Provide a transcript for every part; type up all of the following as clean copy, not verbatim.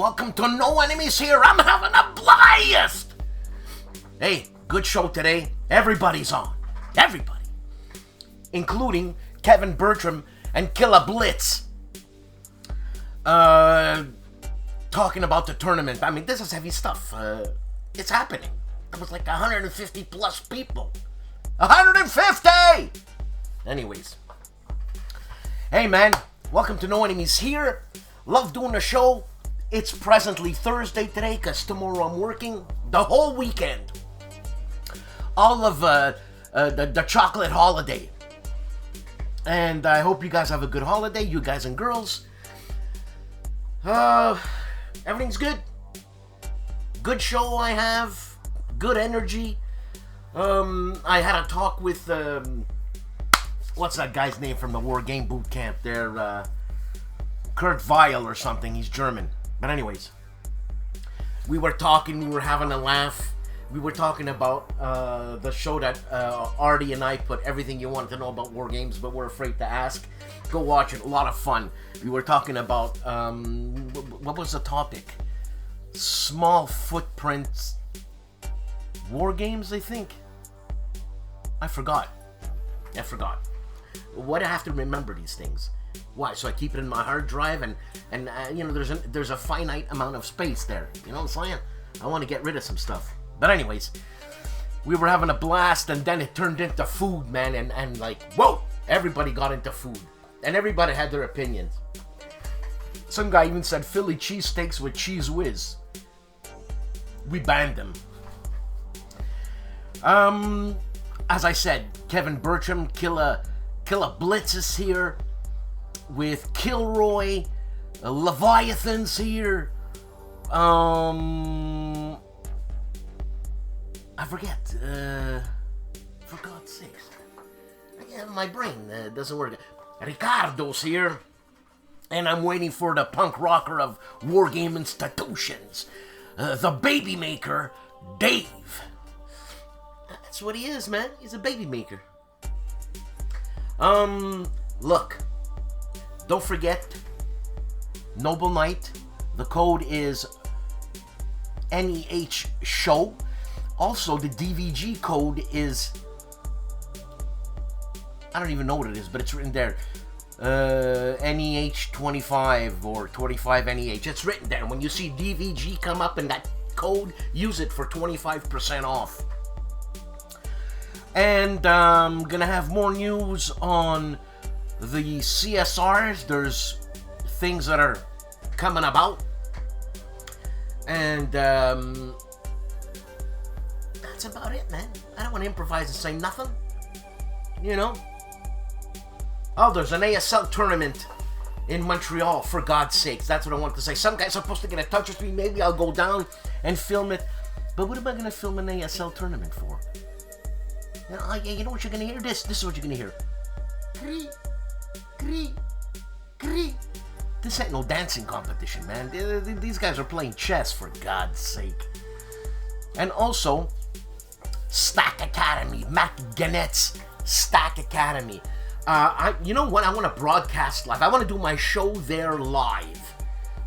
Welcome to No Enemies Here. I'm having a blast. Hey, good show today. Everybody's on. Everybody. Including Kevin Bertram and Killa Blitz. Talking about the tournament. I mean, this is heavy stuff. It's happening. There was like 150 plus people. 150! Anyways. Hey, man. Welcome to No Enemies Here. Love doing the show. It's presently Thursday today because tomorrow I'm working the whole weekend. All of the chocolate holiday. And I hope you guys have a good holiday, you guys and girls. Everything's good. Good show I have. Good energy. I had a talk with, what's that guy's name from the War Game Boot Camp there? Kurt Weil or something. He's German. But anyways, we were talking, we were having a laugh. We were talking about the show that Artie and I put everything you wanted to know about war games, but we're afraid to ask. Go watch it. A lot of fun. We were talking about, what was the topic? Small footprints war games, I think. I forgot. Why do I have to remember these things? Why? So I keep it in my hard drive and you know, there's a finite amount of space there. You know what I'm saying? I want to get rid of some stuff. But anyways, we were having a blast and then it turned into food, man, and like, whoa! Everybody got into food. And everybody had their opinions. Some guy even said Philly cheesesteaks with cheese whiz. We banned them. As I said, Kevin Bertram, Killa Blitz is here. With Kilroy, Leviathan's here. I forget. For God's sakes. Yeah, my brain doesn't work. Ricardo's here. And I'm waiting for the punk rocker of Wargame Institutions. The baby maker, Dave. That's what he is, man. He's a baby maker. Look. Don't forget, Noble Night. The code is NEH Show. Also, the DVG code is, I don't even know what it is, but it's written there. NEH 25 or 25 NEH. It's written there. When you see DVG come up in that code, use it for 25% off. And I'm gonna have more news on the CSRs. There's things that are coming about. And that's about it, man. I don't want to improvise and say nothing. You know? Oh, there's an ASL tournament in Montreal, for God's sakes. That's what I want to say. Some guy's supposed to get in touch with me. Maybe I'll go down and film it. But what am I going to film an ASL tournament for? You know what you're going to hear? This is what you're going to hear. This ain't no dancing competition, man. These guys are playing chess, for God's sake. And also, Stack Academy, Matt Gannett's Stack Academy. You know what? I want to broadcast live. I want to do my show there live.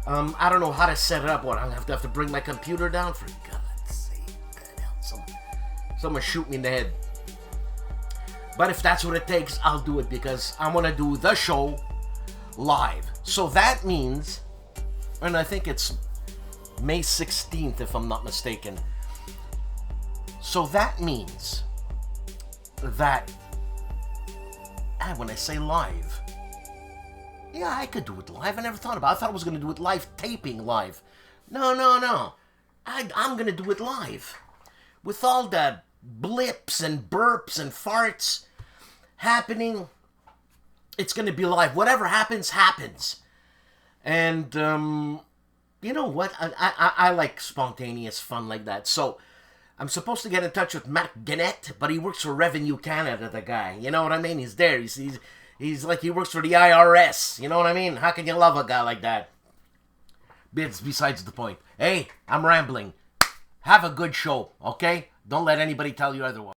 I don't know how to set it up. What? I have to bring my computer down? For God's sake. Someone shoot me in the head. But if that's what it takes, I'll do it because I want to do the show live. So that means, and I think it's May 16th if I'm not mistaken. So that means that, when I say live, yeah, I could do it live. I never thought about it. I thought I was going to do it live, taping live. No. I'm going to do it live. With all the blips and burps and farts happening, it's going to be live. Whatever happens, happens. And, you know what? I like spontaneous fun like that. So, I'm supposed to get in touch with Matt Gannett, but he works for Revenue Canada, the guy. You know what I mean? He's there. He's like he works for the IRS. You know what I mean? How can you love a guy like that? It's besides the point. Hey, I'm rambling. Have a good show, okay? Don't let anybody tell you otherwise.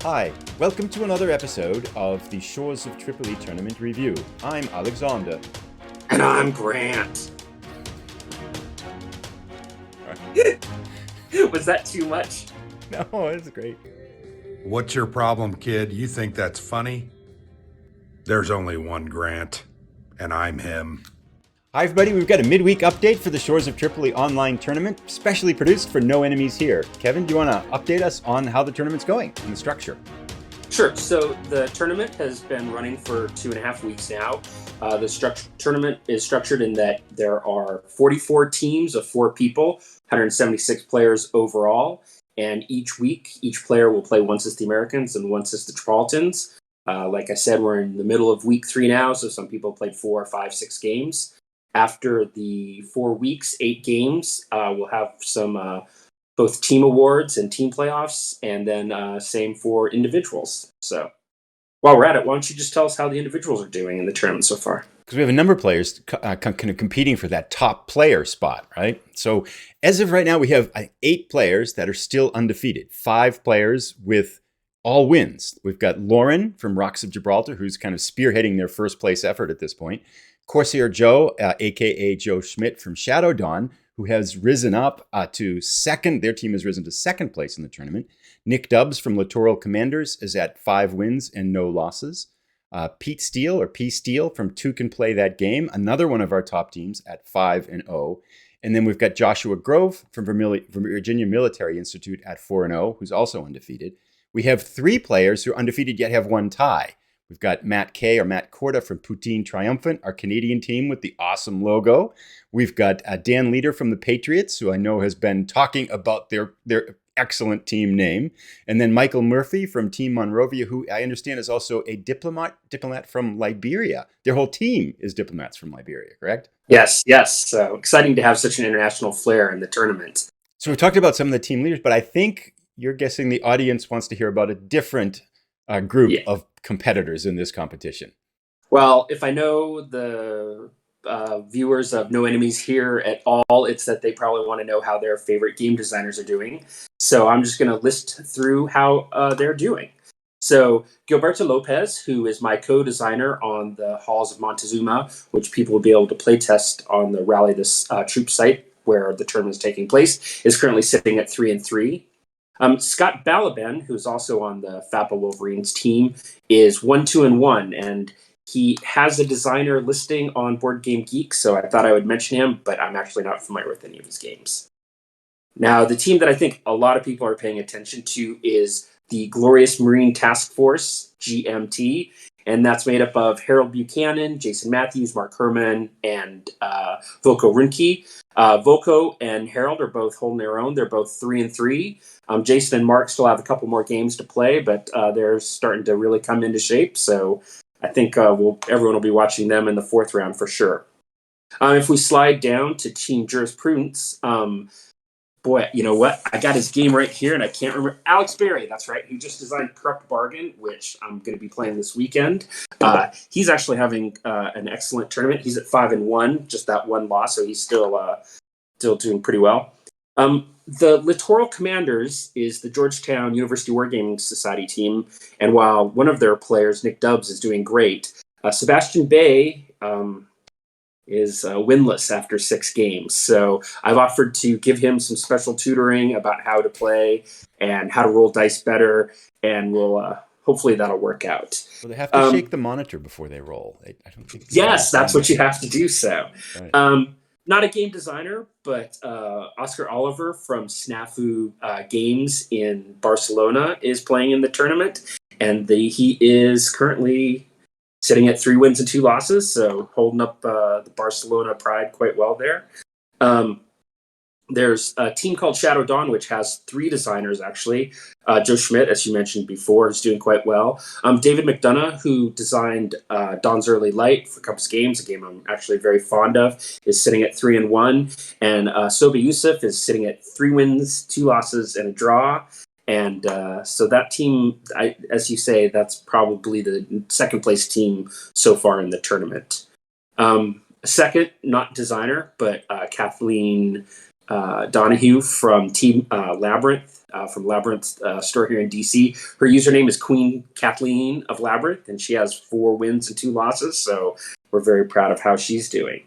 Hi, welcome to another episode of the Shores of Tripoli Tournament Review. I'm Alexander. And I'm Grant. Was that too much? No, it's great. What's your problem, kid? You think that's funny? There's only one Grant, and I'm him. Hi everybody, we've got a midweek update for the Shores of Tripoli online tournament, specially produced for No Enemies Here. Kevin, do you want to update us on how the tournament's going and the structure? Sure. So the tournament has been running for 2.5 weeks now. The tournament is structured in that there are 44 teams of 4 people, 176 players overall, and each week, each player will play once as the Americans and once as the Gibraltans. Like I said, we're in the middle of week 3 now, so some people played 4, 5, 6 games. After the 4 weeks, 8 games, we'll have some both team awards and team playoffs, and then same for individuals. So while we're at it, why don't you just tell us how the individuals are doing in the tournament so far? Because we have a number of players kind of competing for that top player spot, right? So as of right now, we have 8 players that are still undefeated, 5 players with all wins. We've got Lauren from Rocks of Gibraltar, who's kind of spearheading their first place effort at this point. Corsair Joe, aka Joe Schmidt from Shadow Dawn, who has risen up to second. Their team has risen to second place in the tournament. Nick Dubbs from Littoral Commanders is at 5 wins and no losses. Pete Steele, or P Steele from Two Can Play That Game, another one of our top teams at 5-0. And then we've got Joshua Grove from Virginia Military Institute at 4-0, who's also undefeated. We have 3 players who are undefeated yet have one tie. We've got Matt Kay, or Matt Corda from Poutine Triumphant, our Canadian team with the awesome logo. We've got Dan Leader from the Patriots, who I know has been talking about their excellent team name. And then Michael Murphy from Team Monrovia, who I understand is also a diplomat from Liberia. Their whole team is diplomats from Liberia, correct? Yes. So exciting to have such an international flair in the tournament. So we talked about some of the team leaders, but I think you're guessing the audience wants to hear about a different group of competitors in this competition. Well, if I know the viewers of No Enemies Here at all, it's that they probably want to know how their favorite game designers are doing. So I'm just going to list through how they're doing. So Gilberto Lopez, who is my co-designer on the Halls of Montezuma, which people will be able to play test on the Rally This Troop site where the tournament is taking place, is currently sitting at 3-3. Scott Balaban, who's also on the Fappa Wolverines team, is 1-2-1, and he has a designer listing on Board Game Geek, so I thought I would mention him, but I'm actually not familiar with any of his games. Now, the team that I think a lot of people are paying attention to is the Glorious Marine Task Force, GMT, and that's made up of Harold Buchanan, Jason Matthews, Mark Herman, and Volko Runke. Volko and Harold are both holding their own. They're both 3-3. Jason and Mark still have a couple more games to play, but they're starting to really come into shape. So I think everyone will be watching them in the 4th round for sure. If we slide down to Team Jurisprudence, boy, you know what? I got his game right here, and I can't remember. Alex Berry, that's right. He just designed Corrupt Bargain, which I'm going to be playing this weekend. He's actually having an excellent tournament. He's at 5-1, just that one loss, so he's still doing pretty well. The Littoral Commanders is the Georgetown University Wargaming Society team, and while one of their players, Nick Dubbs, is doing great, Sebastian Bay is winless after 6 games. So I've offered to give him some special tutoring about how to play and how to roll dice better, and we'll hopefully that'll work out. So they have to shake the monitor before they roll. I don't think. Yes, that's what you have to do. So, right. Not a game designer, but Oscar Oliver from Snafu Games in Barcelona is playing in the tournament, and he is currently sitting at 3 wins and 2 losses, so holding up the Barcelona pride quite well there. There's a team called Shadow Dawn, which has 3 designers, actually. Joe Schmidt, as you mentioned before, is doing quite well. David McDonough, who designed Dawn's Early Light for Compass Games, a game I'm actually very fond of, is sitting at 3-1. And Soba Yusuf is sitting at 3 wins, 2 losses, and a draw. And so that team, as you say, that's probably the second place team so far in the tournament. Second, not designer, but Kathleen Donahue from Team Labyrinth from Labyrinth store here in DC. Her username is Queen Kathleen of Labyrinth, and she has 4 wins and 2 losses. So we're very proud of how she's doing.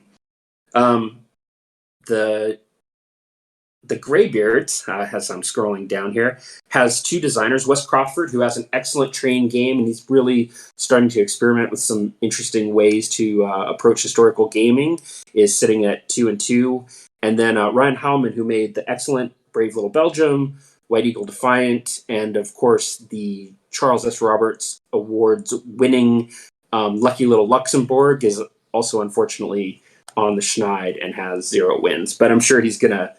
The Greybeards, as I'm scrolling down here, has 2 designers. Wes Crawford, who has an excellent train game, and he's really starting to experiment with some interesting ways to approach historical gaming, is sitting at 2-2. And then Ryan Howman, who made the excellent Brave Little Belgium, White Eagle Defiant, and of course the Charles S. Roberts Awards winning Lucky Little Luxembourg, is also unfortunately on the schneid and has 0 wins. But I'm sure he's going to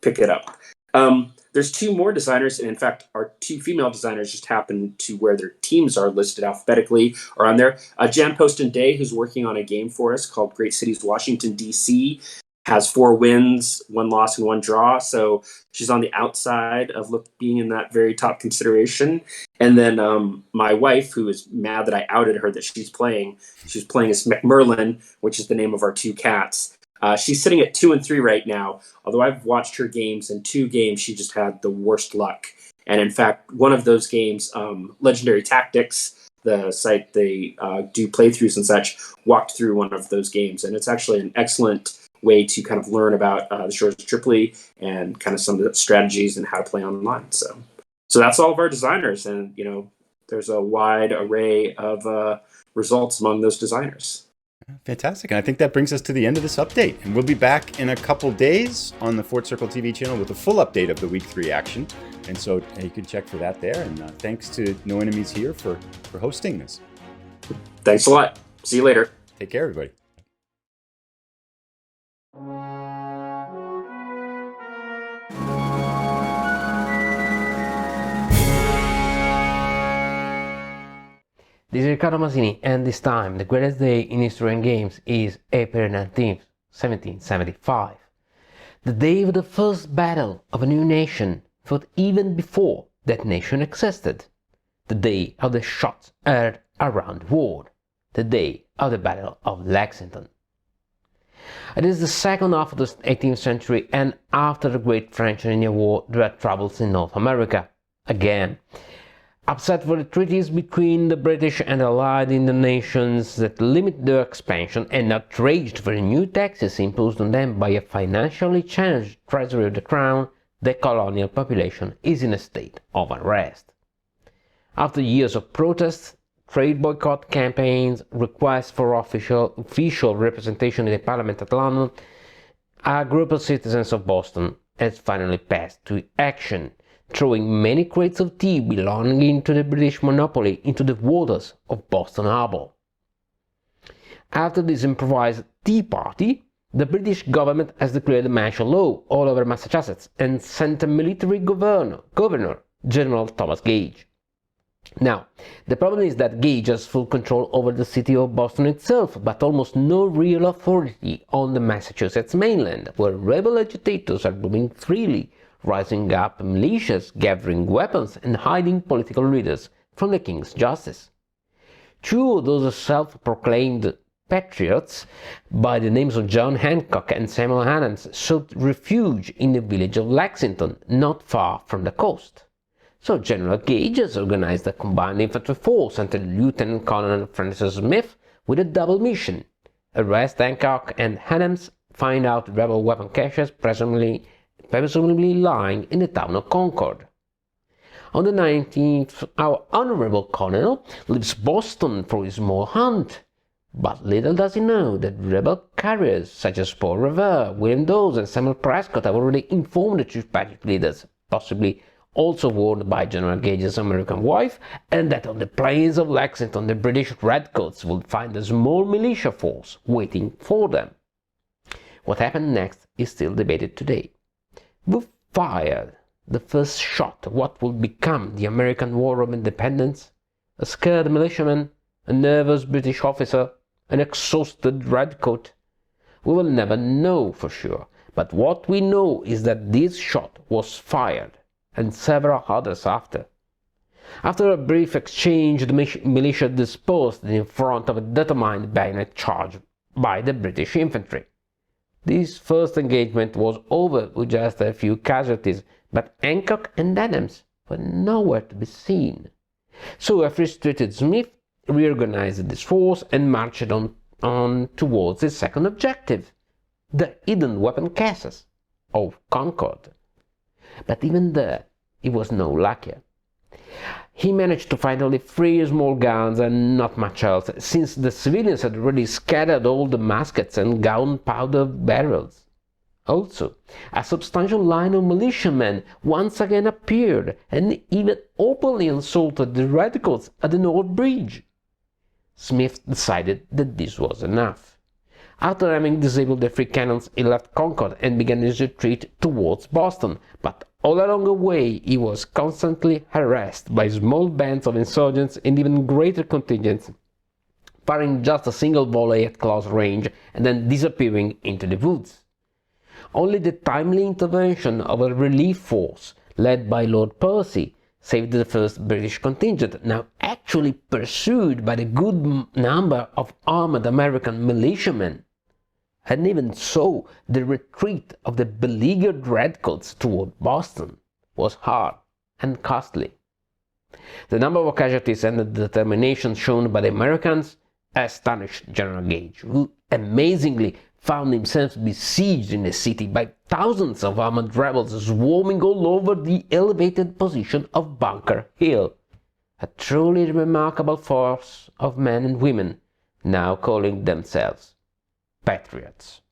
pick it up. There's 2 more designers, and in fact, our 2 female designers just happen to where their teams are listed alphabetically are on there. Jan Poston Day, who's working on a game for us called Great Cities Washington, D.C., has 4 wins, 1 loss, and 1 draw. So she's on the outside of being in that very top consideration. And then my wife, who is mad that I outed her that she's playing as McMerlin, which is the name of our 2 cats. She's sitting at 2-3 right now. Although I've watched her games, and 2 games she just had the worst luck. And in fact, one of those games, Legendary Tactics, the site they do playthroughs and such, walked through one of those games. And it's actually an excellent way to kind of learn about the Shores of Tripoli and kind of some of the strategies and how to play online. So that's all of our designers. And, there's a wide array of results among those designers. Fantastic. And I think that brings us to the end of this update. And we'll be back in a couple days on the Fort Circle TV channel with a full update of the Week 3 action. And so you can check for that there. And thanks to No Enemies Here for hosting this. Thanks a lot. See you later. Take care, everybody. This is Riccardo Masini, and this time the greatest day in history and games is April 19th, 1775. The day of the first battle of a new nation fought even before that nation existed. The day of the shots heard around the world. The day of the Battle of Lexington. It is the second half of the 18th century, and after the Great French and Indian War, there are troubles in North America. Again, upset for the treaties between the British and Allied in the nations that limit their expansion, and outraged for the new taxes imposed on them by a financially challenged treasury of the crown, the colonial population is in a state of unrest. After years of protests, trade boycott campaigns, requests for official representation in the Parliament at London, a group of citizens of Boston has finally passed to action, throwing many crates of tea belonging to the British monopoly into the waters of Boston Harbor. After this improvised tea party, the British government has declared martial law all over Massachusetts and sent a military governor, General Thomas Gage. Now, the problem is that Gage has full control over the city of Boston itself, but almost no real authority on the Massachusetts mainland, where rebel agitators are moving freely, rising up militias, gathering weapons, and hiding political leaders from the king's justice. Two of those self-proclaimed patriots, by the names of John Hancock and Samuel Adams, sought refuge in the village of Lexington, not far from the coast. So General Gage has organized a combined infantry force under Lieutenant Colonel Francis Smith with a double mission: arrest Hancock and Adams, find out rebel weapon caches presumably lying in the town of Concord. On the 19th, our honorable colonel leaves Boston for his small hunt, but little does he know that rebel carriers such as Paul Revere, William Dawes, and Samuel Prescott have already informed the chief patriot leaders, possibly also warned by General Gage's American wife, and that on the plains of Lexington the British redcoats would find a small militia force waiting for them. What happened next is still debated today. Who fired the first shot of what would become the American War of Independence? A scared militiaman, a nervous British officer, an exhausted redcoat? We will never know for sure, but what we know is that this shot was fired, and several others after. After a brief exchange, the militia dispersed in front of a determined bayonet charge by the British infantry. This first engagement was over with just a few casualties, but Hancock and Adams were nowhere to be seen. So a frustrated Smith reorganized his force and marched on towards his second objective, the hidden weapon caches of Concord. But even there, he was no luckier. He managed to find only 3 small guns and not much else, since the civilians had already scattered all the muskets and gunpowder barrels. Also, a substantial line of militiamen once again appeared and even openly assaulted the radicals at the North Bridge. Smith decided that this was enough. After having disabled the 3 cannons, he left Concord and began his retreat towards Boston, but all along the way he was constantly harassed by small bands of insurgents and even greater contingents, firing just a single volley at close range and then disappearing into the woods. Only the timely intervention of a relief force led by Lord Percy saved the first British contingent, now actually pursued by the good number of armed American militiamen. And even so, the retreat of the beleaguered redcoats toward Boston was hard and costly. The number of casualties and the determination shown by the Americans astonished General Gage, who amazingly found himself besieged in the city by thousands of armed rebels swarming all over the elevated position of Bunker Hill. A truly remarkable force of men and women, now calling themselves patriots.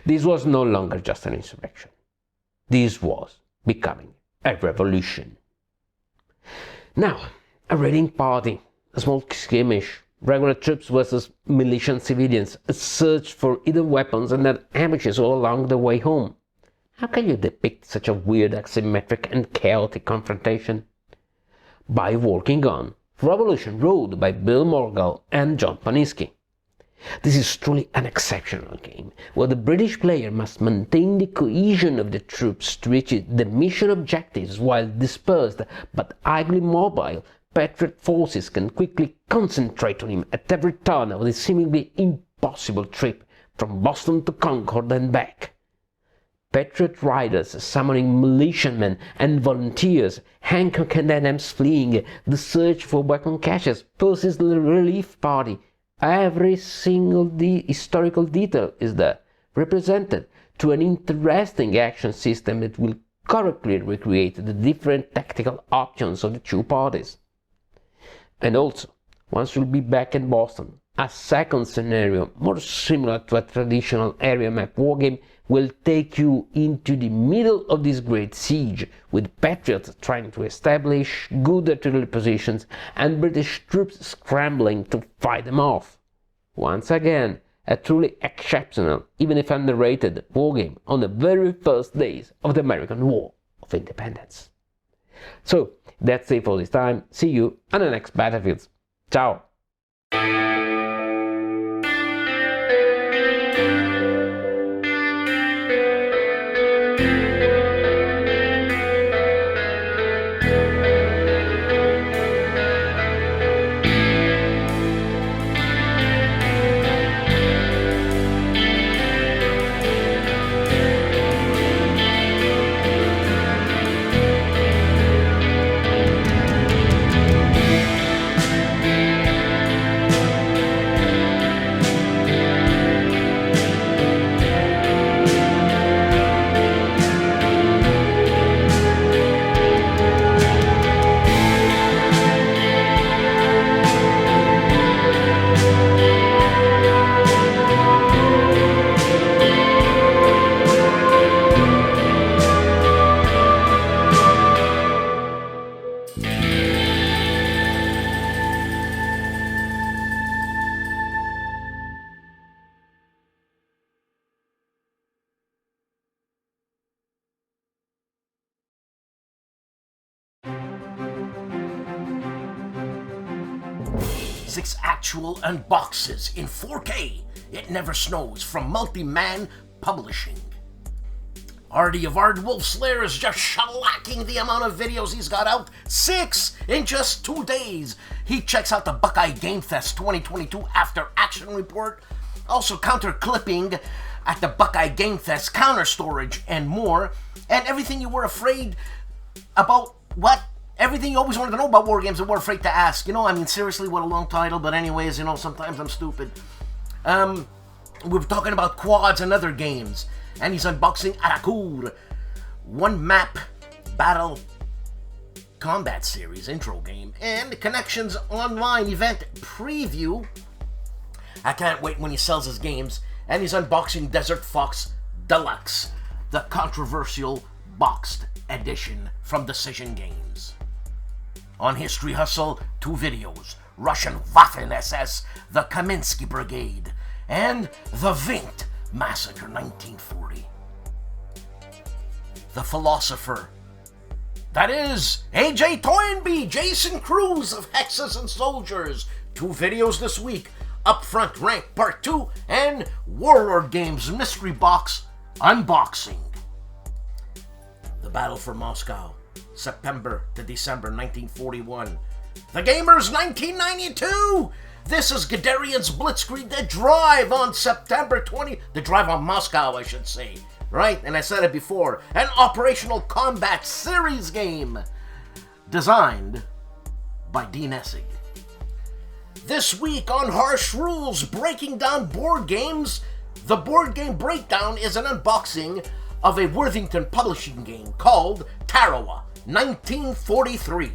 This was no longer just an insurrection. This was becoming a revolution. Now, a raiding party, a small skirmish, regular troops versus militia and civilians, a search for hidden weapons and their ambushes all along the way home. How can you depict such a weird, asymmetric and chaotic confrontation? By working on Revolution Road by Bill Morgall and John Paniski. This is truly an exceptional game, where the British player must maintain the cohesion of the troops to reach the mission objectives while dispersed but highly mobile Patriot forces can quickly concentrate on him at every turn of this seemingly impossible trip from Boston to Concord and back. Patriot riders summoning militiamen and volunteers, Hancock and Adams fleeing, the search for weapon caches, Percy's relief party. Every single historical detail is there, represented to an interesting action system that will correctly recreate the different tactical options of the two parties. And also, once you'll be back in Boston, a second scenario, more similar to a traditional area map wargame, will take you into the middle of this great siege, with Patriots trying to establish good artillery positions and British troops scrambling to fight them off. Once again, a truly exceptional, even if underrated, wargame on the very first days of the American War of Independence. So, that's it for this time. See you on the next battlefields. Ciao! Six actual unboxes in 4K. It Never Snows from Multi-Man Publishing. Artie of ARDWULF'S Lair is just shellacking the amount of videos he's got out. 6 in just 2 days. He checks out the Buckeye Game Fest 2022 After Action Report. Also counter-clipping at the Buckeye Game Fest, counter storage, and more. And everything you were afraid about, what? Everything you always wanted to know about war games and were afraid to ask. You know, I mean, seriously, what a long title. But anyways, you know, sometimes I'm stupid. We're talking about quads and other games. And he's unboxing Arakur. One map battle combat series intro game. And Connections Online event preview. I can't wait when he sells his games. And he's unboxing Desert Fox Deluxe, the controversial boxed edition from Decision Games. On History Hustle, 2 videos, Russian Waffen-SS, the Kaminsky Brigade, and the Vint Massacre 1940. The Philosopher, that is AJ Toynbee, Jason Cruz of Hexes and Soldiers, 2 videos this week, Upfront Rank Part 2, and Warlord Games Mystery Box Unboxing. The Battle for Moscow, September to December 1941. The Gamers 1992! This is Guderian's Blitzkrieg The Drive on September 20... The Drive on Moscow, I should say. Right? And I said it before. An Operational Combat Series game. Designed by Dean Essig. This week on Harsh Rules, breaking down board games, the Board Game Breakdown is an unboxing of a Worthington publishing game called Tarawa 1943.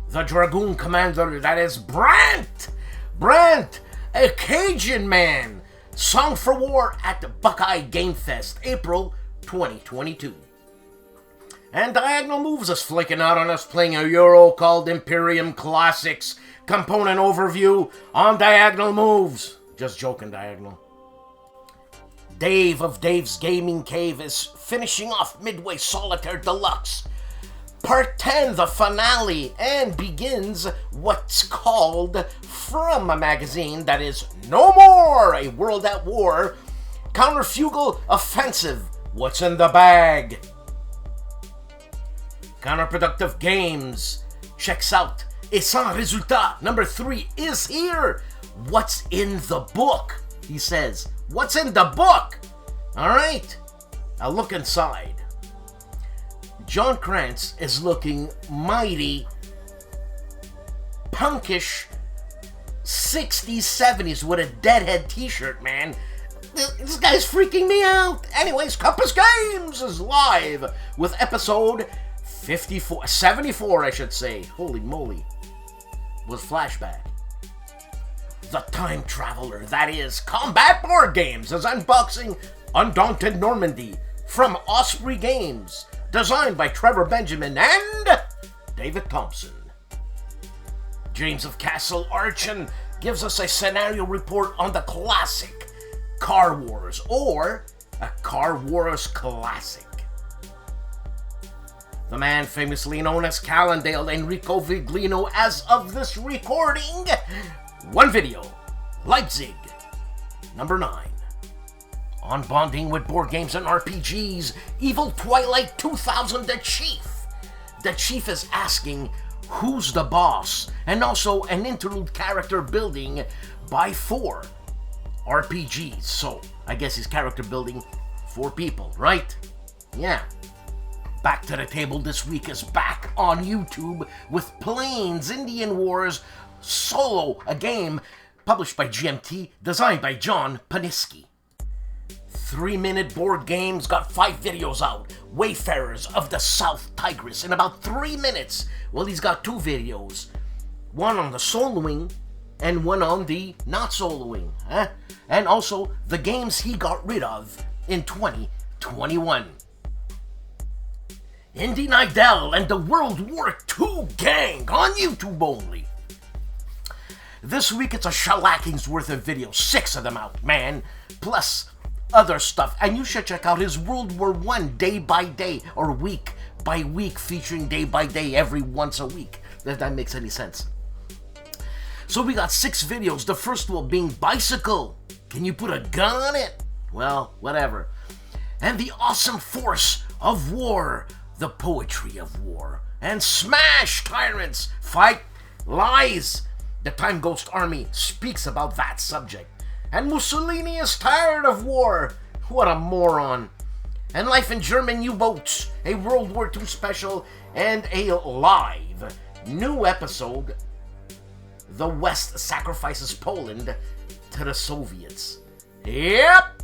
The Dragoon Commander, that is Brant, a Cajun man. Song for War at the Buckeye Game Fest, April 2022. And Diagonal Moves is flaking out on us playing a Euro called Imperium Classics. Component overview on Diagonal Moves. Just joking, Diagonal. Dave of Dave's Gaming Cave is finishing off Midway Solitaire Deluxe. Part 10, the finale, and begins what's called from a magazine that is No More, A World at War, Counterfugal Offensive, What's in the Bag? Counterproductive Games checks out Et Sans Résultat, number 3 is here. What's in the book? He says. What's in the book? Alright, I'll look inside. John Krantz is looking mighty punkish 60s, 70s with a Deadhead t-shirt, man. This guy's freaking me out. Anyways, Compass Games is live with episode 74, I should say. Holy moly. Was Flashback. The Time Traveler, that is Combat Board Games, is unboxing Undaunted Normandy from Osprey Games, designed by Trevor Benjamin and David Thompson. James of Castle Archon gives us a scenario report on the classic Car Wars, or a Car Wars classic. The man famously known as Calandale, Enrico Viglino, as of this recording. One video, Leipzig, number 9. On bonding with board games and RPGs, Evil Twilight 2000, the Chief. The Chief is asking, who's the boss? And also an interlude character building by 4 RPGs. So, I guess he's character building 4 people, right? Yeah. Back to the Table this week is back on YouTube with Plains Indian Wars Solo, a game published by GMT, designed by John Paniski. 3-minute board games, got 5 videos out. Wayfarers of the South Tigris in about 3 minutes. Well, he's got 2 videos. One on the soloing and one on the not soloing. And also the games he got rid of in 2021. Indy Nidell and the World War II Gang on YouTube only. This week it's a shellacking's worth of videos, 6 of them out, man, plus other stuff. And you should check out his World War I day by day, or week by week, featuring day by day every once a week, if that makes any sense. So we got 6 videos, the first one being Bicycle. Can you put a gun on it? Well, whatever. And The Awesome Force of War, the Poetry of War. And Smash Tyrants, Fight Lies. The Time Ghost Army speaks about that subject. And Mussolini is tired of war. What a moron. And Life in German U-Boats, a World War II special, and a live new episode. The West sacrifices Poland to the Soviets. Yep!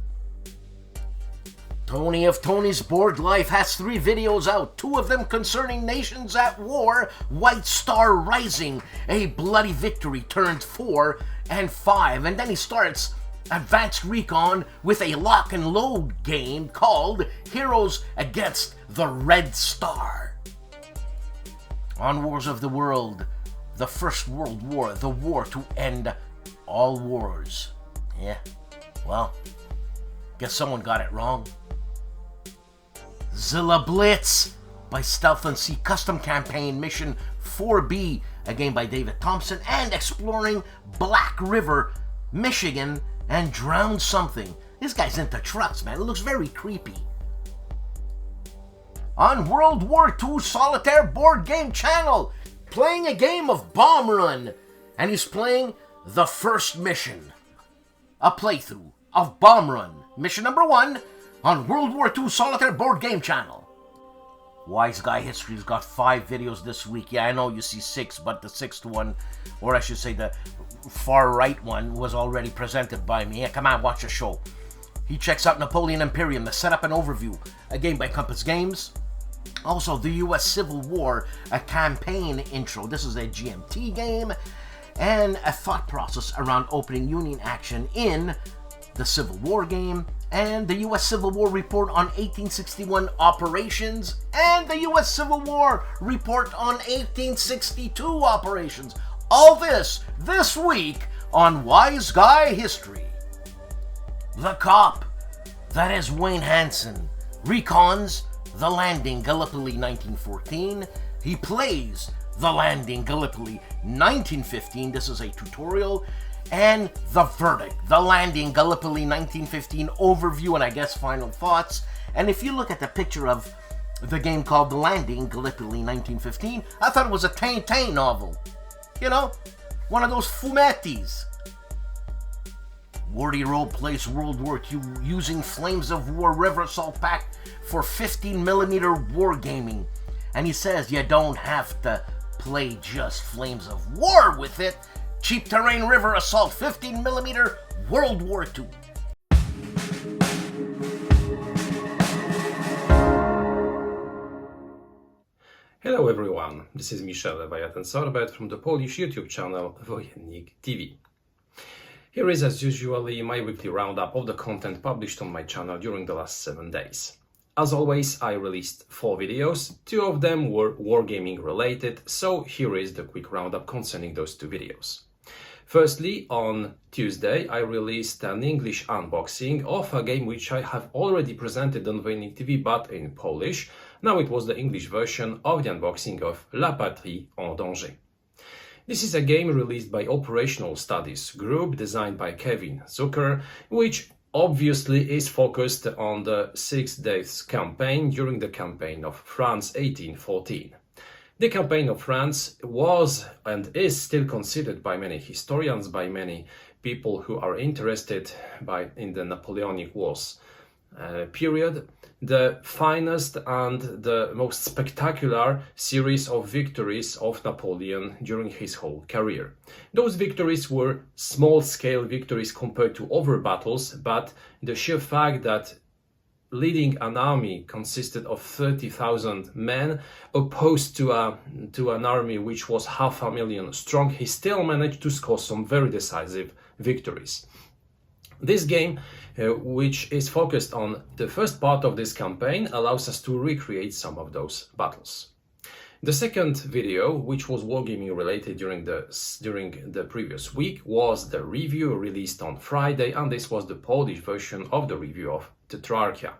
Tony of Tony's Board Life has 3 videos out, 2 of them concerning nations at war, White Star Rising, a bloody victory turned 4 and 5, and then he starts Advanced Recon with a lock and load game called Heroes Against the Red Star. On Wars of the World, the First World War, the war to end all wars. Yeah, well, guess someone got it wrong. Zilla Blitz by Stealth and Sea Custom Campaign Mission 4B, a game by David Thompson, and exploring Black River, Michigan, and Drown Something. This guy's into trucks, man. It looks very creepy. On World War II Solitaire Board Game Channel, playing a game of Bomb Run, and he's playing the first mission. A playthrough of Bomb Run, mission number 1, on World War II Solitaire Board Game Channel. Wise Guy History's got 5 videos this week. Yeah, I know you see 6, but the 6th one, or I should say the far right one, was already presented by me. Yeah, come on, watch the show. He checks out Napoleon Imperium, the setup and overview, a game by Compass Games. Also, the U.S. Civil War, a campaign intro. This is a GMT game, and a thought process around opening Union action in the Civil War game, and the U.S. Civil War report on 1861 operations, and the U.S. Civil War report on 1862 operations. All this week on Wise Guy History. The Cop, that is Wayne Hansen, recons The Landing, Gallipoli 1914. He plays The Landing, Gallipoli 1915. This is a tutorial. And The Verdict, The Landing, Gallipoli 1915 overview and I guess final thoughts. And if you look at the picture of the game called The Landing, Gallipoli 1915, I thought it was a Tintin novel. You know, one of those fumettis. Wardy Road plays World War II using Flames of War River Assault Pack for 15mm wargaming. And he says you don't have to play just Flames of War with it. Cheap Terrain River Assault 15mm World War II. Hello everyone, this is Michel Leviathan Sorbet from the Polish YouTube channel Wojennik TV. Here is as usually my weekly roundup of the content published on my channel during the last 7 days. As always, I released 4 videos, 2 of them were wargaming related, so here is the quick roundup concerning those 2 videos. Firstly, on Tuesday, I released an English unboxing of a game which I have already presented on Wojennik TV, but in Polish. Now it was the English version of the unboxing of La Patrie en Danger. This is a game released by Operational Studies Group, designed by Kevin Zucker, which obviously is focused on the 6 Days campaign during the campaign of France 1814. The campaign of France was and is still considered by many historians, by many people who are interested in the Napoleonic Wars period, the finest and the most spectacular series of victories of Napoleon during his whole career. Those victories were small-scale victories compared to other battles, but the sheer fact that leading an army consisted of 30,000 men opposed to an army which was 500,000 strong, he still managed to score some very decisive victories. This game, which is focused on the first part of this campaign, allows us to recreate some of those battles. The second video, which was wargaming related during the previous week, was the review released on Friday, and this was the Polish version of the review of Tetrarcha.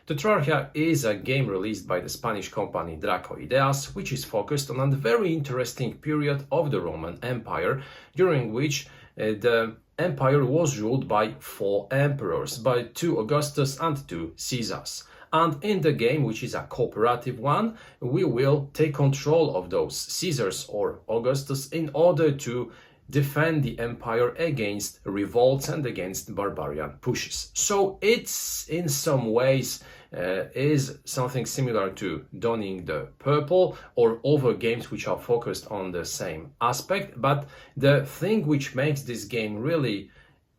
Tetrarcha is a game released by the Spanish company Draco Ideas, which is focused on a very interesting period of the Roman Empire, during which the empire was ruled by 4 emperors, by 2 Augustus and 2 Caesars. And in the game, which is a cooperative one, we will take control of those Caesars or Augustus in order to defend the empire against revolts and against barbarian pushes. So it's in some ways is something similar to donning the purple or other games which are focused on the same aspect. But the thing which makes this game really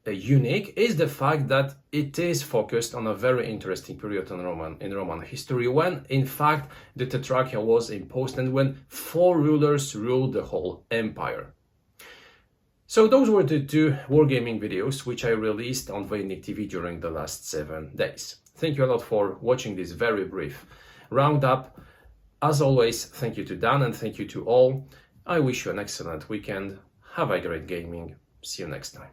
unique is the fact that it is focused on a very interesting period in Roman history, when in fact the Tetrarcha was imposed and when 4 rulers ruled the whole empire. So those were the 2 wargaming videos which I released on Wojennik TV during the last 7 days. Thank you a lot for watching this very brief roundup. As always, thank you to Dan and thank you to all. I wish you an excellent weekend. Have a great gaming. See you next time.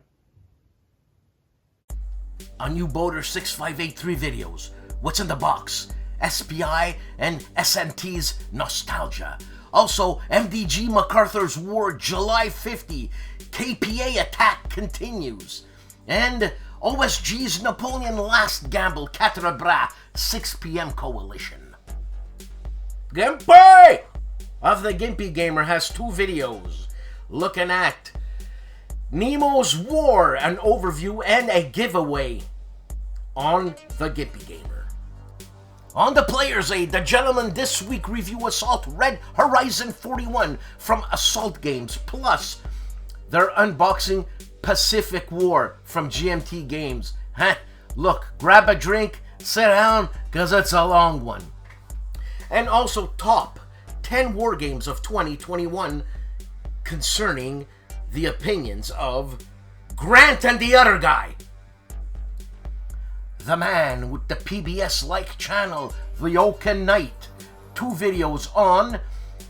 On U-Boater 6583 videos, what's in the box? SPI and SMT's Nostalgia. Also, MDG MacArthur's War July 50. KPA attack continues. And OSG's Napoleon Last Gamble Tetrarcha 6 p.m. Coalition. GIMPY of the GIMPY Gamer has 2 videos looking at Nemo's War, an overview and a giveaway on the GIMPY Gamer. On the Player's Aid, the gentlemen this week review Assault Red Horizon 41 from Assault Games, plus they're unboxing Pacific War from GMT Games. Look, grab a drink, sit down, because it's a long one. And also top 10 war games of 2021 concerning the opinions of Grant and the other guy. The man with the PBS-like channel, the Oaken Night. 2 videos on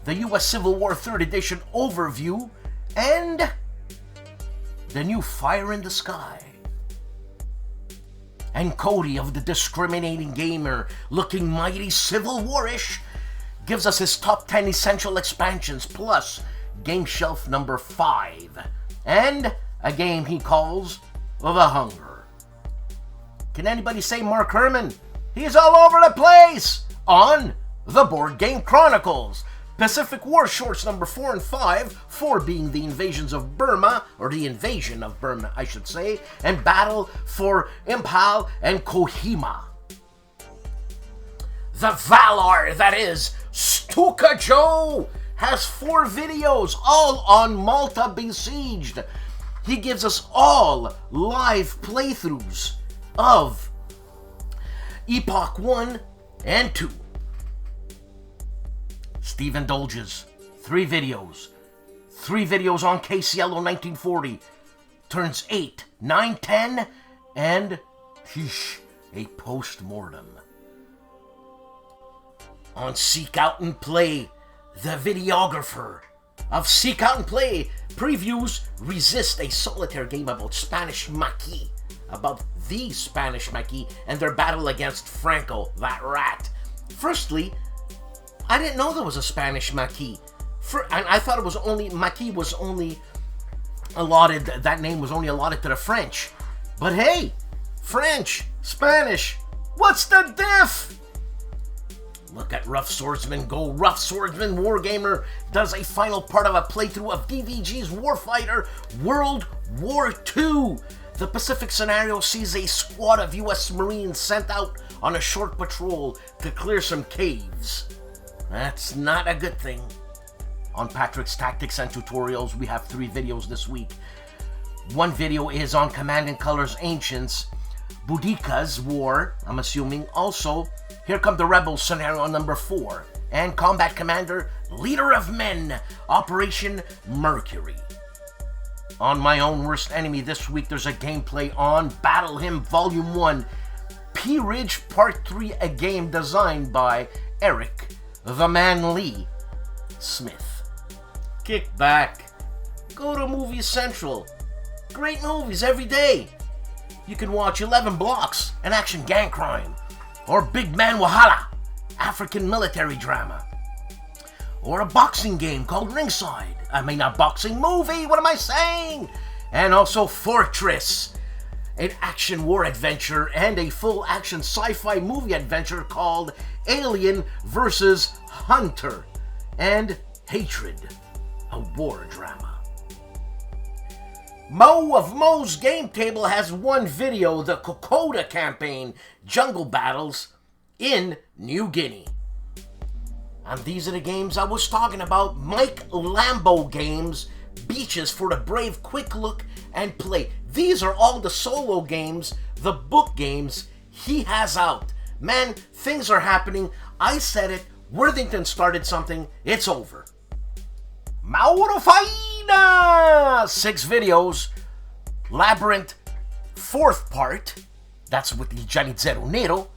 the US Civil War 3rd edition overview and the new Fire in the Sky. And Cody of the Discriminating Gamer, looking mighty Civil War-ish, gives us his top 10 essential expansions plus game shelf number 5 and a game he calls The Hunger. Can anybody say Mark Herman? He's all over the place on the Board Game Chronicles. Pacific War shorts number 4 and 5, 4 being the invasions of Burma, or the invasion of Burma, I should say, and battle for Impal and Kohima. The Valor that is STUKAJOE has 4 videos, all on Malta Besieged. He gives us all live playthroughs of Epoch 1 and 2. Steve indulges 3 videos. 3 videos on KCLO 1940. Turns 8, 9, 10, and a post-mortem. On Seek Out and Play, the videographer of Seek Out and Play previews Resist, a solitaire game about Spanish Maquis. About the Spanish Maquis and their battle against Franco, that rat. Firstly, I didn't know there was a Spanish Maquis. I thought it was only, Maquis was only allotted, that name was only allotted to the French. But hey, French, Spanish, what's the diff? Look at Rough Swordsman go. Rough Swordsman Wargamer does a final part of a playthrough of DVG's Warfighter World War II. The Pacific scenario sees a squad of US Marines sent out on a short patrol to clear some caves. That's not a good thing. On Patrick's Tactics and Tutorials, we have 3 videos this week. 1 video is on Command & Colors Ancients, Boudica's War, I'm assuming. Also, Here Come the Rebels scenario number 4, and Combat Commander, Leader of Men, Operation Mercury. On My Own Worst Enemy this week, there's a gameplay on Battle Hymn Volume 1, P Ridge Part 3, a game designed by Eric the Man Lee Smith. Kick back. Go to Movie Central. Great movies every day. You can watch 11 Blocks, an action gang crime, or Big Man Wahala, African military drama, or a boxing game called Ringside. I mean, a boxing movie, what am I saying? And also Fortress, an action war adventure and a full action sci-fi movie adventure called Alien vs. Hunter, and Hatred, a war drama. Mo of Mo's Game Table has one video, the Kokoda campaign, Jungle Battles in New Guinea. And these are the games I was talking about. Mike Lambo Games, Beaches for the Brave, Quick Look and Play. These are all the solo games, the book games he has out. Man, things are happening. I said it. Worthington started something. It's over. Mauro Faina! 6 videos. Labyrinth, 4th part. That's with the Johnny Zero Nero.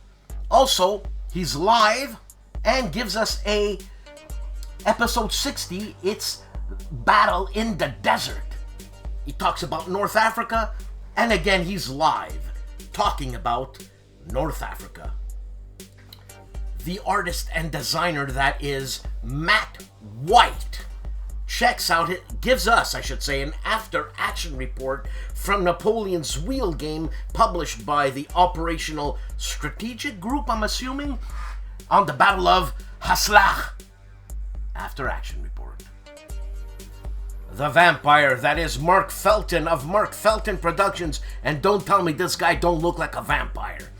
Also, he's live and gives us a episode 60. It's Battle in the Desert. He talks about North Africa, and again, he's live talking about North Africa. The artist and designer that is Matt White checks out, it gives us, I should say, an after-action report from Napoleon's wheel game published by the Operational Strategic Group, I'm assuming, on the Battle of Haslach. After-action report. The Vampire, that is Mark Felton of Mark Felton Productions, and don't tell me this guy don't look like a vampire.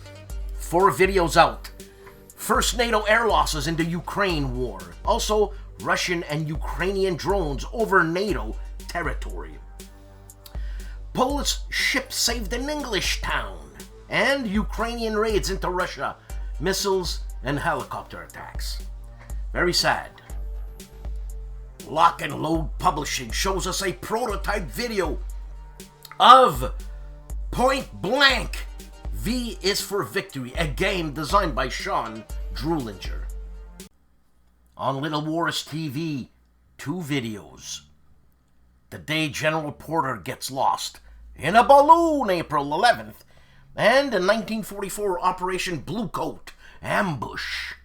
4 videos out. First NATO air losses in the Ukraine war. Also, Russian and Ukrainian drones over NATO territory. Polish ship saved an English town. And Ukrainian raids into Russia. Missiles and helicopter attacks. Very sad. Lock and Load Publishing shows us a prototype video of Point Blank. V is for Victory, a game designed by Sean Drulinger. On Little Wars TV, 2 videos. The Day General Porter Gets Lost in a Balloon, April 11th, and a 1944 Operation Bluecoat Ambush.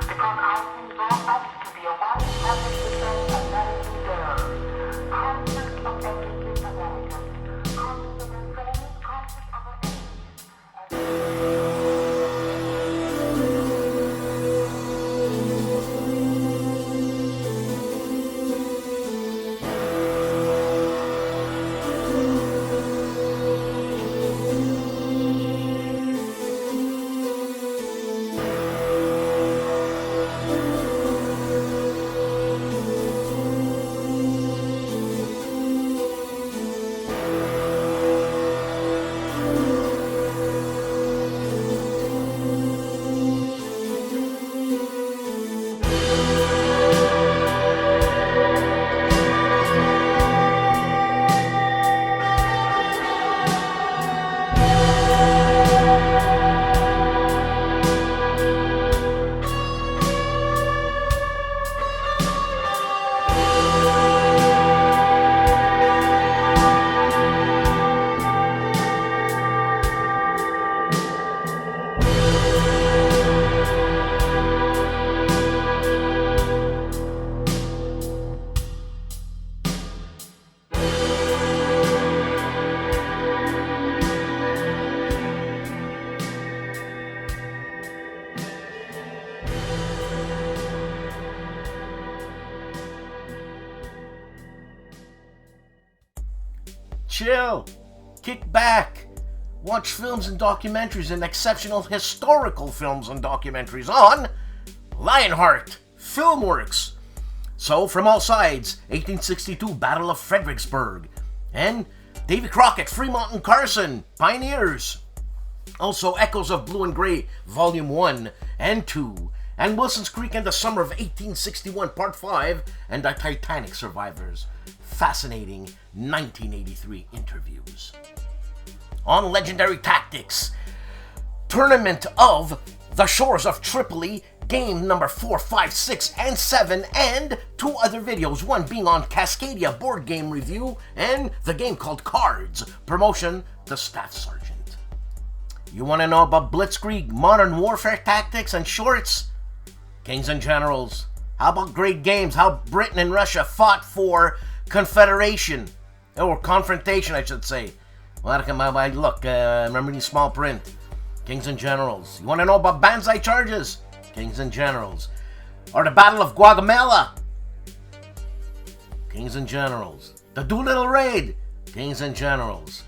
Because I've been brought up to be a 100% American girl. chill, kick back, watch films and documentaries and exceptional historical films and documentaries on Lionheart Filmworks. So, From All Sides, 1862, Battle of Fredericksburg, and Davy Crockett, Fremont and Carson, Pioneers. Also, Echoes of Blue and Gray, Volume 1 and 2, and Wilson's Creek and the Summer of 1861, Part 5, and The Titanic Survivors. Fascinating 1983 interviews. On Legendary Tactics, Tournament of the Shores of Tripoli, game number 4, 5, 6, and 7, and 2 other videos, one being on Cascadia board game review, and the game called Cards, promotion, The Staff Sergeant. You want to know about Blitzkrieg, Modern Warfare Tactics, and Shorts? Kings and Generals. How about great games? How Britain and Russia fought for Confederation, or confrontation, I should say. Well, look, remember the small print. Kings and Generals. You want to know about Banzai Charges? Kings and Generals. Or the Battle of Guatemala? Kings and Generals. The Doolittle Raid? Kings and Generals.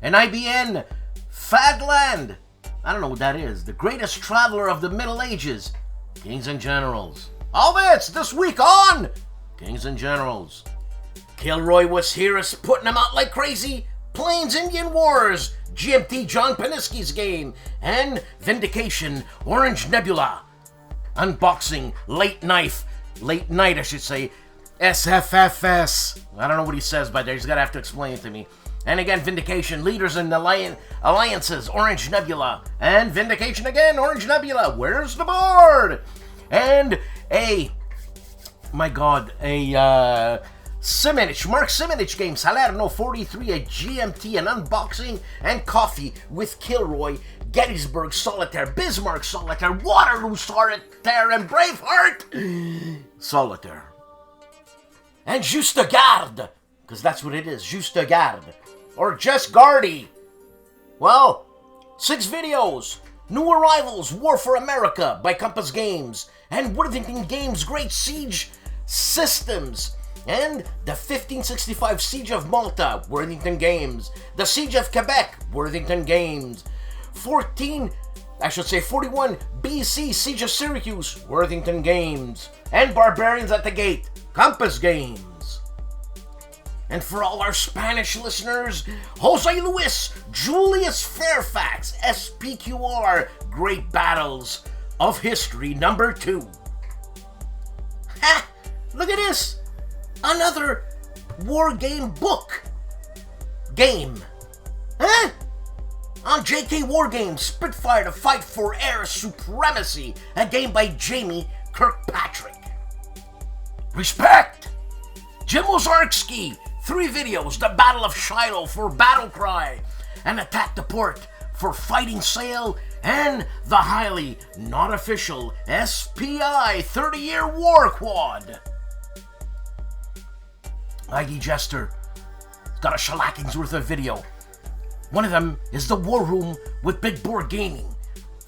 And IBN Fadland. I don't know what that is. The Greatest Traveler of the Middle Ages. Kings and Generals. All this week on Kings and Generals. KilRoyWasHere is putting them out like crazy. Plains Indian Wars, GMT John Paniski's game, and Vindication, Orange Nebula. Unboxing, Late Night, I should say, SFFS. I don't know what he says by there, he's gonna have to explain it to me. And again, Vindication, Leaders in Alliances, Orange Nebula. And Vindication again, Orange Nebula. Where's the board? And Mark Simonich game, Salerno 43, a GMT, an unboxing, and coffee with Kilroy, Gettysburg Solitaire, Bismarck Solitaire, Waterloo Solitaire, and Braveheart Solitaire. And Juste Garde, because that's what it is, Juste Garde, or Just Guardy. Well, 6 videos. New Arrivals, War for America by Compass Games, and Worthington Games' Great Siege Systems, and the 1565 Siege of Malta, Worthington Games, the Siege of Quebec, Worthington Games, 41 BC Siege of Syracuse, Worthington Games, and Barbarians at the Gate, Compass Games. And for all our Spanish listeners, Jose Luis, Julius Fairfax, SPQR, Great Battles of History number 2. Ha! Look at this! Another war game book. Game. Huh? On JK War Games, Spitfire to Fight for Air Supremacy, a game by Jamie Kirkpatrick. Respect! Jim Ozarski, 3 videos, The Battle of Shiloh for Battle Cry, and Attack the Port for Fighting Sail, and the highly not official SPI 30-Year War Quad. ID Jester got a shellacking's worth of video. One of them is the War Room with Big Board Gaming.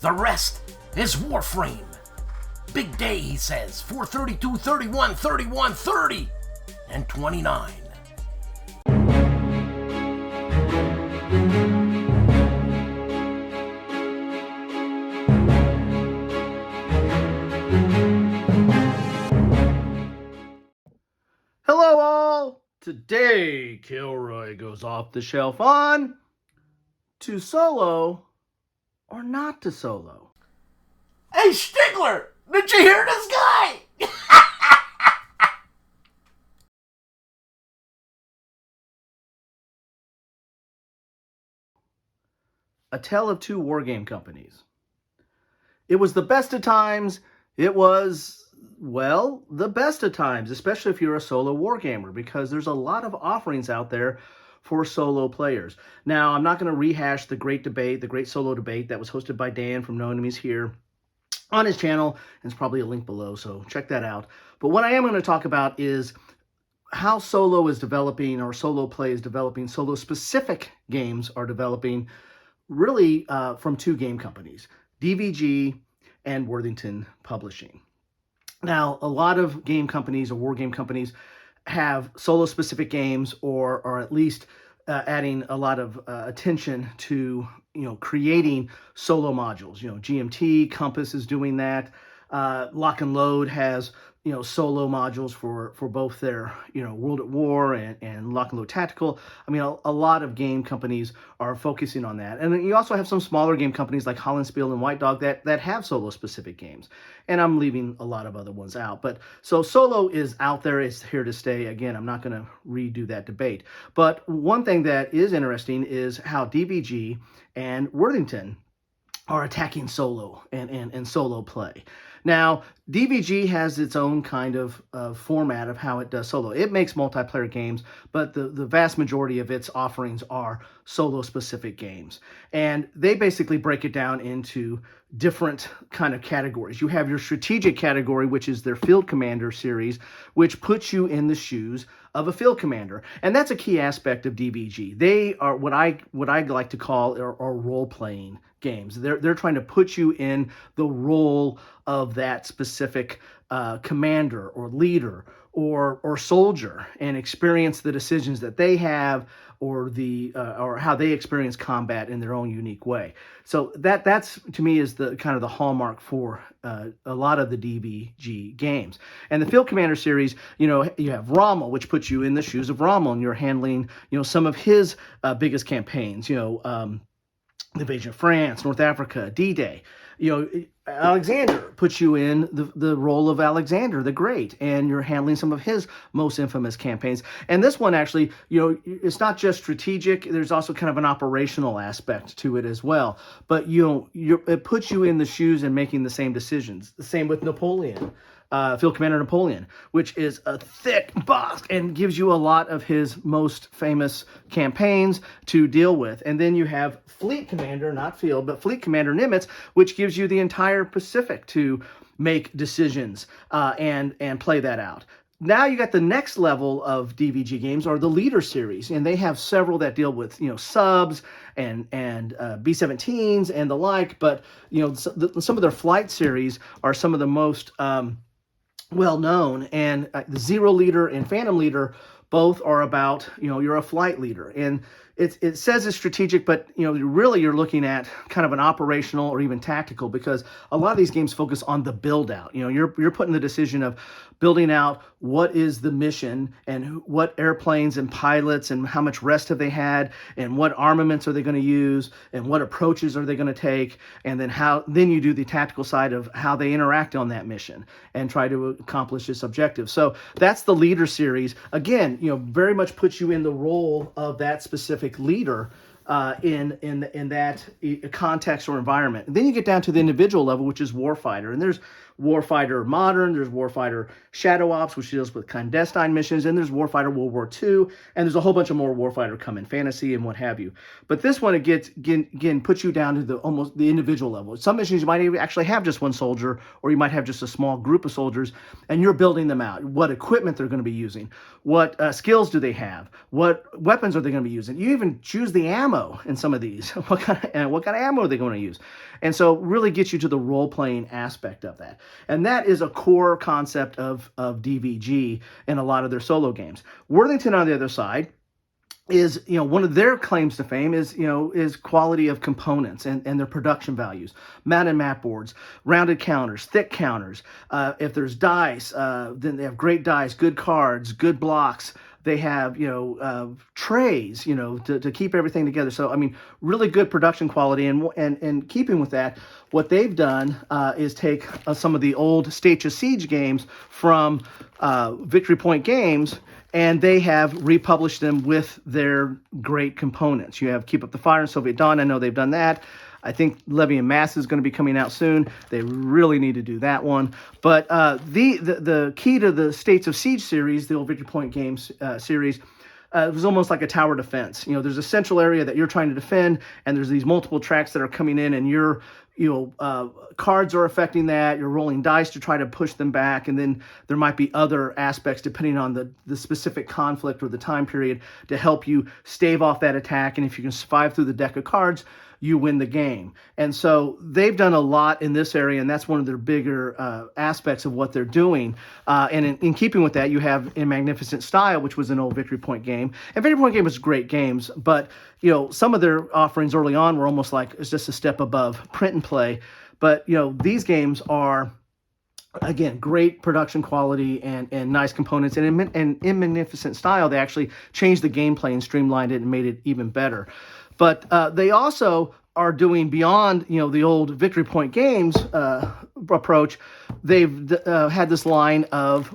The rest is Warframe. Big day, he says. 432, 31, 31, 30, and 29. Hello all! Today, Kilroy goes off the shelf on to solo or not to solo. Hey, Stigler! Did you hear this guy? A Tale of Two Wargame Companies. It was the best of times. It was, well, the best of times, especially if you're a solo wargamer, because there's a lot of offerings out there for solo players. Now, I'm not going to rehash the great debate, the great solo debate that was hosted by Dan from No Enemies Here on his channel. There's probably a link below, so check that out. But what I am going to talk about is how solo is developing, or solo play is developing, solo-specific games are developing, really from 2 game companies, DVG and Worthington Publishing. Now, a lot of game companies or war game companies have solo-specific games, or at least adding a lot of attention to creating solo modules. GMT, Compass is doing that. Lock and Load has solo modules for both their World at War and Lock and Load Tactical. I mean, a lot of game companies are focusing on that, and then you also have some smaller game companies like HOLLANDSPIELE and White Dog that have solo specific games, and I'm leaving a lot of other ones out. But so solo is out there, it's here to stay. Again, I'm not going to redo that debate, but one thing that is interesting is how DBG and Worthington are attacking solo and solo play. Now, DBG has its own kind of format of how it does solo. It makes multiplayer games, but the vast majority of its offerings are solo-specific games. And they basically break it down into different kind of categories. You have your strategic category, which is their Field Commander series, which puts you in the shoes of a field commander. And that's a key aspect of DBG. They are what I like to call are role-playing games. They're trying to put you in the role of that specific commander or leader or soldier and experience the decisions that they have or or how they experience combat in their own unique way. So that's to me is the kind of the hallmark for a lot of the DBG games. And the Field Commander series, you have Rommel, which puts you in the shoes of Rommel, and you're handling some of his biggest campaigns. The invasion of France, North Africa, D-Day. Alexander puts you in the role of Alexander the Great, and you're handling some of his most infamous campaigns. And this one actually, it's not just strategic. There's also kind of an operational aspect to it as well. But it puts you in the shoes and making the same decisions. The same with Napoleon. Field Commander Napoleon, which is a thick box and gives you a lot of his most famous campaigns to deal with. And then you have Fleet Commander, not Field, but Fleet Commander Nimitz, which gives you the entire Pacific to make decisions and play that out. Now you got the next level of DBG games are the Leader series, and they have several that deal with subs and B-17s and the like. But some of their Flight series are some of the most well-known, and the Zero Leader and Phantom Leader both are about, you're a flight leader. And it says it's strategic, but, really you're looking at kind of an operational or even tactical, because a lot of these games focus on the build out. You're putting the decision of building out what is the mission and what airplanes and pilots and how much rest have they had and what armaments are they going to use and what approaches are they going to take, and then you do the tactical side of how they interact on that mission and try to accomplish this objective. So that's the Leader series. Again, very much puts you in the role of that specific leader in that context or environment. And then you get down to the individual level, which is Warfighter. And there's Warfighter Modern, there's Warfighter Shadow Ops, which deals with clandestine missions, and there's Warfighter World War II, and there's a whole bunch of more Warfighter come in fantasy and what have you. But this one, again, puts you down to almost the individual level. Some missions you might actually have just one soldier, or you might have just a small group of soldiers, and you're building them out. What equipment they're going to be using, what skills do they have, what weapons are they going to be using. You even choose the ammo in some of these. What kind of ammo are they going to use? And so really gets you to the role-playing aspect of that. And that is a core concept of DBG in a lot of their solo games. Worthington, on the other side, is, one of their claims to fame is quality of components and their production values. Mounted map boards, rounded counters, thick counters. If there's dice, then they have great dice, good cards, good blocks. They have, trays, to keep everything together. So, really good production quality. And keeping with that, what they've done is take some of the old State of Siege games from Victory Point Games, and they have republished them with their great components. You have Keep Up the Fire and Soviet Dawn. I know they've done that. I think Levy and Mass is going to be coming out soon. They really need to do that one. But the key to the States of Siege series, the old Victory Point Games series, it was almost like a tower defense. There's a central area that you're trying to defend, and there's these multiple tracks that are coming in, and cards are affecting that. You're rolling dice to try to push them back, and then there might be other aspects depending on the specific conflict or the time period to help you stave off that attack. And if you can survive through the deck of cards, you win the game. And so they've done a lot in this area, and that's one of their bigger aspects of what they're doing. And in keeping with that, you have In Magnificent Style, which was an old Victory Point game. And Victory Point game was great games, but some of their offerings early on were almost like it's just a step above print and play. But these games are, again, great production quality and nice components. And in Magnificent Style, they actually changed the gameplay and streamlined it and made it even better. But they also are doing beyond, the old Victory Point games approach. They've had this line of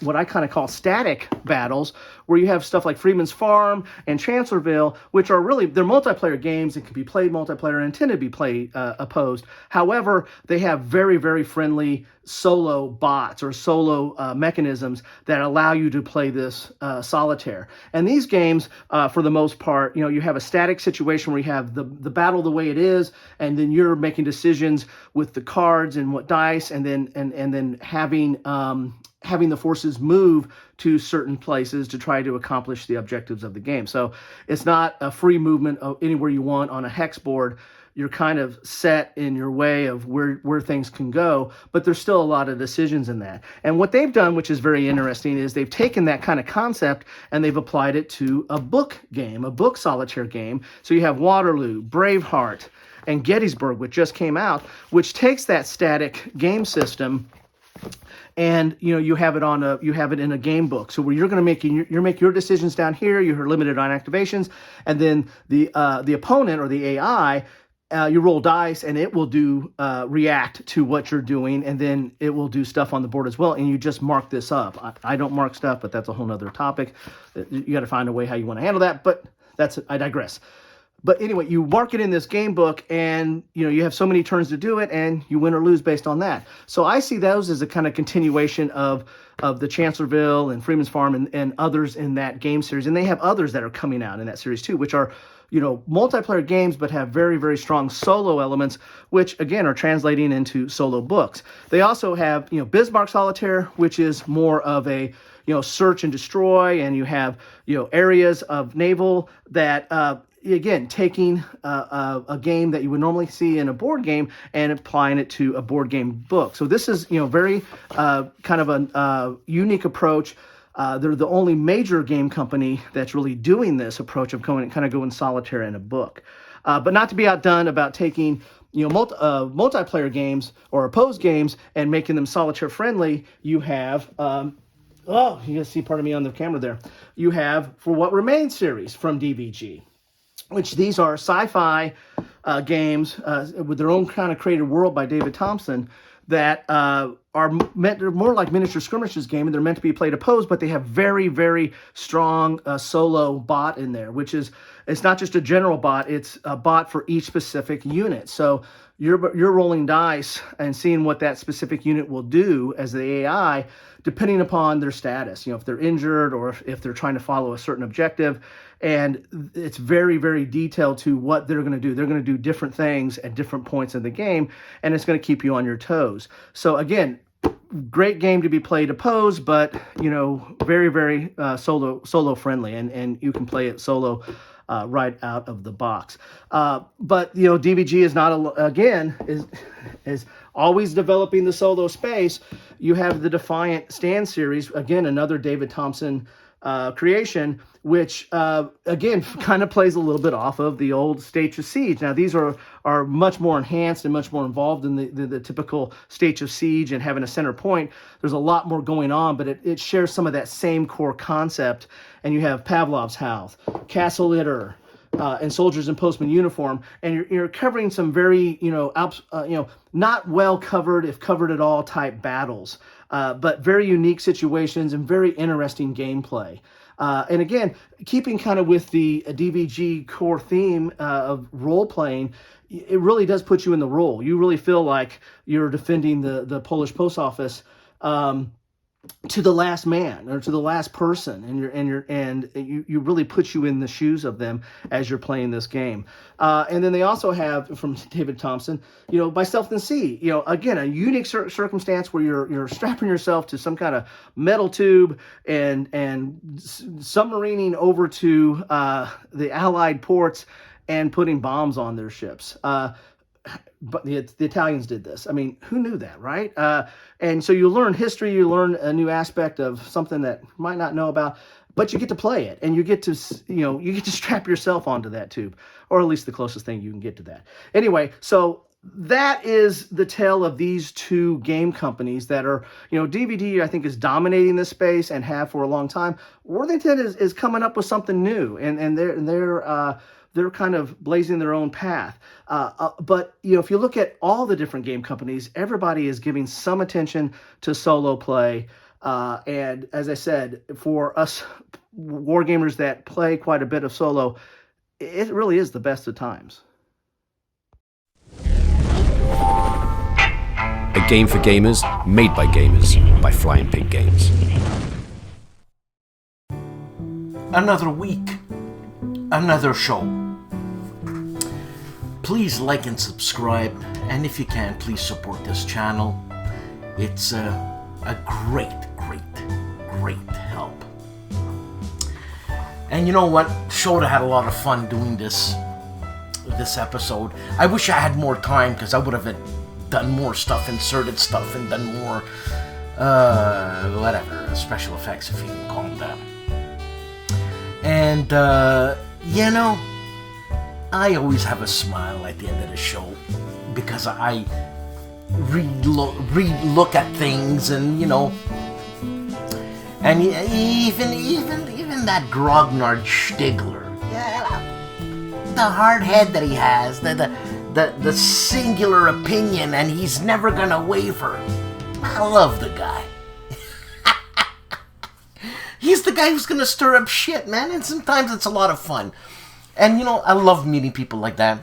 what I kind of call static battles, where you have stuff like Freeman's Farm and Chancellorsville, which are really, they're multiplayer games that can be played multiplayer and intended to be played opposed. However, they have very, very friendly solo bots or solo mechanisms that allow you to play this solitaire. And these games, for the most part, you have a static situation where you have the battle the way it is, and then you're making decisions with the cards and what dice, and then having the forces move to certain places to try to accomplish the objectives of the game. So it's not a free movement of anywhere you want on a hex board. You're kind of set in your way of where things can go, but there's still a lot of decisions in that. And what they've done, which is very interesting, is they've taken that kind of concept and they've applied it to a book game, a book solitaire game. So you have Waterloo, Braveheart, and Gettysburg, which just came out, which takes that static game system, and you have it in a game book. So where you're going to make your decisions down here. You're limited on activations, and then the opponent or the AI, you roll dice, and it will react to what you're doing, and then it will do stuff on the board as well. And you just mark this up. I don't mark stuff, but that's a whole nother topic. You got to find a way how you want to handle that. But I digress. But anyway, you mark it in this game book, and you have so many turns to do it, and you win or lose based on that. So I see those as a kind of continuation of the Chancellorsville and Freeman's Farm and others in that game series. And they have others that are coming out in that series too, which are multiplayer games, but have very, very strong solo elements, which again are translating into solo books. They also have Bismarck Solitaire, which is more of a search and destroy, and you have areas of naval that again, taking a game that you would normally see in a board game and applying it to a board game book. So this is, very kind of a unique approach. They're the only major game company that's really doing this approach of going solitaire in a book. But not to be outdone about taking multiplayer games or opposed games and making them solitaire friendly. You have you can see part of me on the camera there. You have For What Remains series from DVG, which these are sci-fi games with their own kind of created world by David Thompson that they're more like miniature skirmishes game, and they're meant to be played opposed, but they have very, very strong solo bot in there, which is, it's not just a general bot, it's a bot for each specific unit. So you're rolling dice and seeing what that specific unit will do as the AI, depending upon their status, if they're injured or if they're trying to follow a certain objective. And it's very, very detailed to what they're going to do. They're going to do different things at different points in the game, and it's going to keep you on your toes. So again, great game to be played opposed, but very, very solo friendly, and you can play it solo right out of the box. But DVG is not is always developing the solo space. You have the Defiant Stand series, again another David Thompson creation, which again kind of plays a little bit off of the old States of Siege. Now these are much more enhanced and much more involved in the typical States of Siege and having a center point. There's a lot more going on, but it shares some of that same core concept. And you have Pavlov's House, Castle Litter, and Soldiers in Postman Uniform, and you're covering some very not well covered, if covered at all, type battles, but very unique situations and very interesting gameplay. And again, keeping kind of with the DVG core theme of role playing, it really does put you in the role. You really feel like you're defending the Polish post office to the last man or to the last person, and you really put you in the shoes of them as you're playing this game. And then they also have from David Thompson, By Stealth and Sea, again a unique circumstance where you're strapping yourself to some kind of metal tube and submarining over to the Allied ports and putting bombs on their ships. But the Italians did this. I mean, who knew that, right? And so you learn history, you learn a new aspect of something that you might not know about, but you get to play it, and you get to, you get to strap yourself onto that tube, or at least the closest thing you can get to that. Anyway, so that is the tale of these two game companies that are, DVD, I think, is dominating this space and have for a long time. Worthington is coming up with something new, and they're kind of blazing their own path. But, if you look at all the different game companies, everybody is giving some attention to solo play. And as I said, for us wargamers that play quite a bit of solo, it really is the best of times. A game for gamers, made by gamers, by Flying Pig Games. Another week, another show. Please like and subscribe, and if you can, please support this channel. It's a great help. And you know what? Shota had a lot of fun doing this episode. I wish I had more time, because I would have done more stuff, inserted stuff, and done more whatever, special effects, if you can call them that. And I always have a smile at the end of the show, because I re-look at things, and and even that Grognard Stigler, the hard head that he has, the singular opinion, and he's never gonna waver. I love the guy. He's the guy who's gonna stir up shit, man, and sometimes it's a lot of fun. And I love meeting people like that.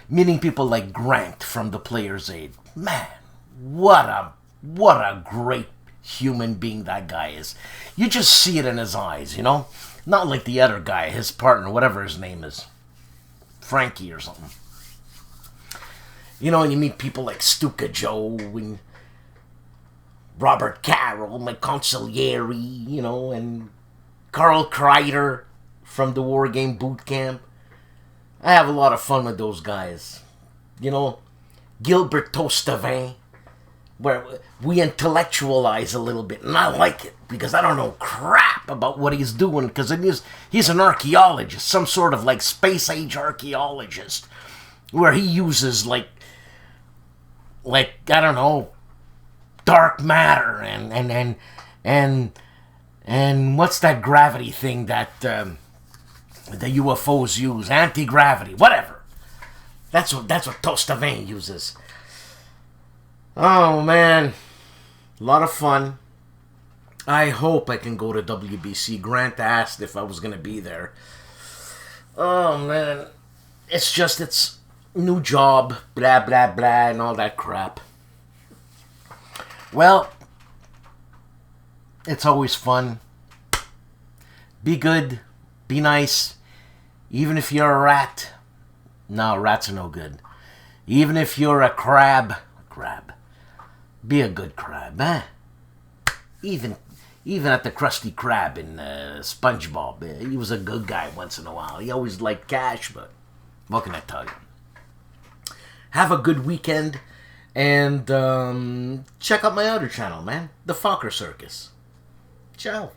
Meeting people like Grant from the Player's Aid. Man, what a great human being that guy is. You just see it in his eyes, Not like the other guy, his partner, whatever his name is. Frankie or something. And you meet people like STUKAJOE and Robert Carroll, my consigliere, and Carl Kreider from the War Game Boot Camp. I have a lot of fun with those guys. Gilbert Tostavin, where we intellectualize a little bit, and I like it, because I don't know crap about what he's doing, because he's an archaeologist, some sort of like space age archaeologist, where he uses like I don't know, dark matter and what's that gravity thing that the UFOs use? Anti-gravity, whatever. That's what Tostavin uses. Oh man, a lot of fun. I hope I can go to WBC. Grant asked if I was gonna be there. Oh man, it's new job, blah blah blah, and all that crap. Well, it's always fun. Be good, be nice, even if you're a rat. No, rats are no good. Even if you're a crab, be a good crab, eh? Even at the Krusty Krab in SpongeBob, he was a good guy once in a while. He always liked cash, but what can I tell you? Have a good weekend, and check out my other channel, man, The Fokker Circus. Ciao.